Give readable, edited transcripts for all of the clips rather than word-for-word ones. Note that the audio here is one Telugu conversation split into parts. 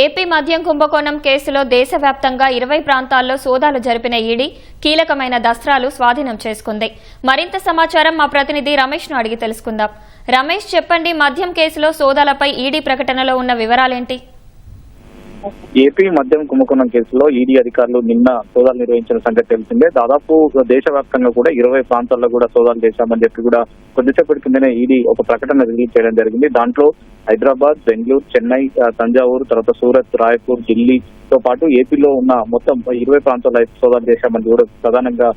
ఏపీ మద్యం కుంభకోణం కేసులో దేశవ్యాప్తంగా 20 ప్రాంతాల్లో సోదాలు జరిపిన ఈడీ కీలకమైన దస్త్రాలు స్వాధీనం చేసుకుంది. మరింత సమాచారం మా ప్రతినిధి రమేష్ ను అడిగి తెలుసుకుందాం. రమేష్, చెప్పండి, మద్యం కేసులో సోదాలపై ఈడీ ప్రకటనలో ఉన్న వివరాలేంటి? ఏపీ మద్యం కుంభకోణం కేసులో ఈడీ అధికారులు నిన్న సోదాలు నిర్వహించిన సంగతి తెలిసిందే. దాదాపు దేశవ్యాప్తంగా కూడా 20 ప్రాంతాల్లో కూడా సోదాలు చేశామని చెప్పి కూడా కొద్దిసేపటి కిందనే ఈడీ ఒక ప్రకటన రిలీజ్ చేయడం జరిగింది. దాంట్లో హైదరాబాద్, బెంగళూరు, చెన్నై, తంజావూరు, తర్వాత సూరత్, రాయ్పూర్, ఢిల్లీతో పాటు ఏపీలో ఉన్న మొత్తం 20 ప్రాంతాల్లో సోదాలు చేశామని కూడా ప్రధానంగా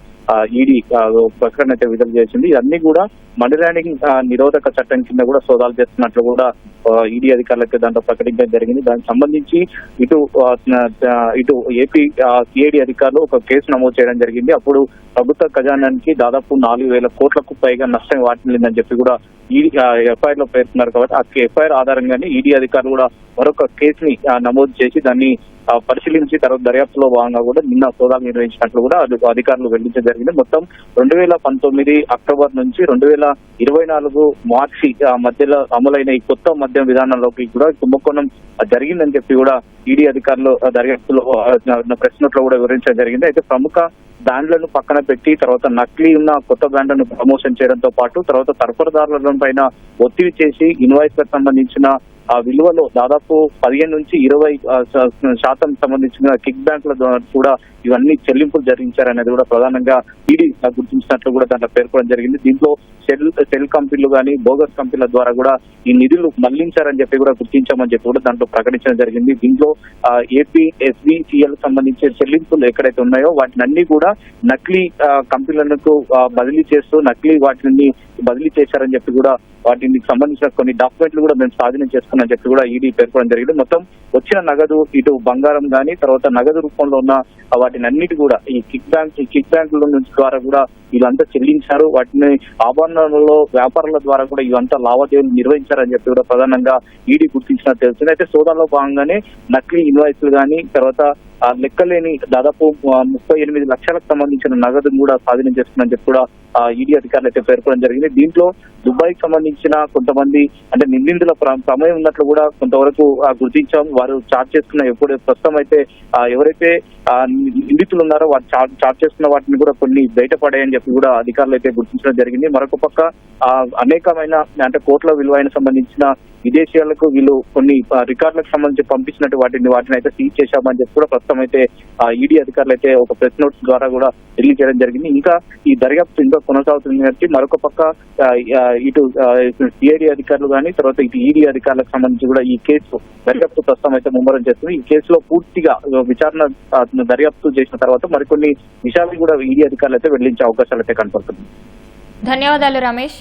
ఈడీ ప్రకటన అయితే విడుదల చేసింది. ఇవన్నీ కూడా మనీ లాండరింగ్ నిరోధక చట్టం కింద కూడా సోదాలు చేస్తున్నట్లు కూడా ఈడీ అధికారులైతే దాంట్లో ప్రకటించడం జరిగింది. దానికి సంబంధించి ఇటు ఏపీ సిఐడి అధికారులు ఒక కేసు నమోదు చేయడం జరిగింది. అప్పుడు ప్రభుత్వ ఖజానానికి దాదాపు 4,000 కోట్లకు పైగా నష్టం వాటిల్లిందని చెప్పి కూడా ఈడీ ఎఫ్ఐఆర్ లో పేర్కొన్నారు. కాబట్టి ఆ ఎఫ్ఐఆర్ ఆధారంగానే ఈడీ అధికారులు కూడా మరొక కేసుని నమోదు చేసి దాన్ని పరిశీలించి తర్వాత దర్యాప్తులో భాగంగా కూడా నిన్న సోదాలు నిర్వహించినట్లు కూడా అధికారులు వెల్లడించడం జరిగింది. మొత్తం 2019 అక్టోబర్ నుంచి 2024 మార్చి మధ్యలో అమలైన ఈ కొత్త మద్యం విధానంలోకి కూడా కుంభకోణం జరిగిందని చెప్పి కూడా ఈడీ అధికారులు దర్యాప్తులో ప్రెస్ నోట్ లో కూడా వివరించడం జరిగింది. అయితే ప్రముఖ బ్రాండ్లను పక్కన పెట్టి తర్వాత నకిలీ ఉన్న కొత్త బ్రాండ్లను ప్రమోషన్ చేయడంతో పాటు తర్వాత సరఫరాదారుల పైన ఒత్తిడి చేసి ఇన్వాయిస్లకు సంబంధించిన ఆ విలువలో దాదాపు 15 నుంచి 20% సంబంధించిన కిక్ బ్యాంకుల ద్వారా కూడా ఇవన్నీ చెల్లింపులు జరిగించారనేది కూడా ప్రధానంగా ఈడీ గుర్తించినట్లు కూడా దాంట్లో పేర్కొనడం జరిగింది. దీంట్లో సెల్ కంపెనీలు కానీ బోగస్ కంపెనీల ద్వారా కూడా ఈ నిధులు మళ్లించారని చెప్పి కూడా గుర్తించామని చెప్పి కూడా దాంట్లో ప్రకటించడం జరిగింది. దీంట్లో ఏపీ ఎస్బిసిఎల్ సంబంధించిన చెల్లింపులు ఎక్కడైతే ఉన్నాయో వాటిని అన్ని కూడా నకిలీ కంపెనీలకు బదిలీ చేస్తూ నకిలీ వాటిని బదిలీ చేశారని చెప్పి కూడా వాటికి సంబంధించిన కొన్ని డాక్యుమెంట్లు కూడా మేము స్వాధీనం చేసుకున్నామని చెప్పి కూడా ఈడీ పేర్కొనడం జరిగింది. మొత్తం వచ్చిన నగదు ఇటు బంగారం కానీ తర్వాత నగదు రూపంలో ఉన్న వాటిని అన్నిటి కూడా ఈ కిక్ బ్యాంకుల నుంచి ద్వారా కూడా వీళ్ళంతా చెల్లించారు. వాటిని ఆభరణాలలో వ్యాపారాల ద్వారా కూడా ఇవంతా లావాదేవీలు నిర్వహించారని చెప్పి కూడా ప్రధానంగా ఈడీ గుర్తించినట్టు తెలిసింది. అయితే సోదాలో భాగంగానే నకిలీ ఇన్వాయిస్లు కానీ తర్వాత లెక్కలేని దాదాపు 38 లక్షలకు సంబంధించిన నగదును కూడా స్వాధీనం చేస్తుందని చెప్పి కూడా ఈడీ అధికారులు అయితే పేర్కొనడం జరిగింది. దీంట్లో దుబాయ్కి సంబంధించిన కొంతమంది అంటే నిందితుల ప్రమేయం ఉన్నట్లు కూడా కొంతవరకు గుర్తించాం. వారు చార్జ్ చేసుకున్న ప్రస్తుతం అయితే ఎవరైతే నిందితులు ఉన్నారో వారు చార్జ్ చేసుకున్న వాటిని కూడా కొన్ని బయటపడాయని చెప్పి కూడా అధికారులు అయితే గుర్తించడం జరిగింది. మరొక పక్క అనేకమైన అంటే కోట్ల విలువైన సంబంధించిన విదేశీయాలకు వీళ్ళు కొన్ని రికార్డులకు సంబంధించి పంపించినట్టు వాటిని అయితే సీజ్ చేశామని చెప్పి కూడా ప్రస్తుతం అయితే ఈడీ అధికారులు అయితే ఒక ప్రెస్ నోట్స్ ద్వారా కూడా రిలీజ్ చేయడం జరిగింది. ఇంకా ఈ దర్యాప్తు ఇంకా కొనసాగుతుంది కాబట్టి మరొక పక్క ఇటు సిఐడి అధికారులు కానీ తర్వాత ఇటు ఈడీ అధికారులకు సంబంధించి కూడా ఈ కేసు దర్యాప్తు ప్రస్తుతం అయితే ముమ్మరం చేస్తుంది. ఈ కేసులో పూర్తిగా విచారణ దర్యాప్తు చేసిన తర్వాత మరికొన్ని విషయాలు కూడా ఈడీ అధికారులు అయితే వెల్లడించే అవకాశాలు అయితే కనపడుతుంది. ధన్యవాదాలు రమేష్.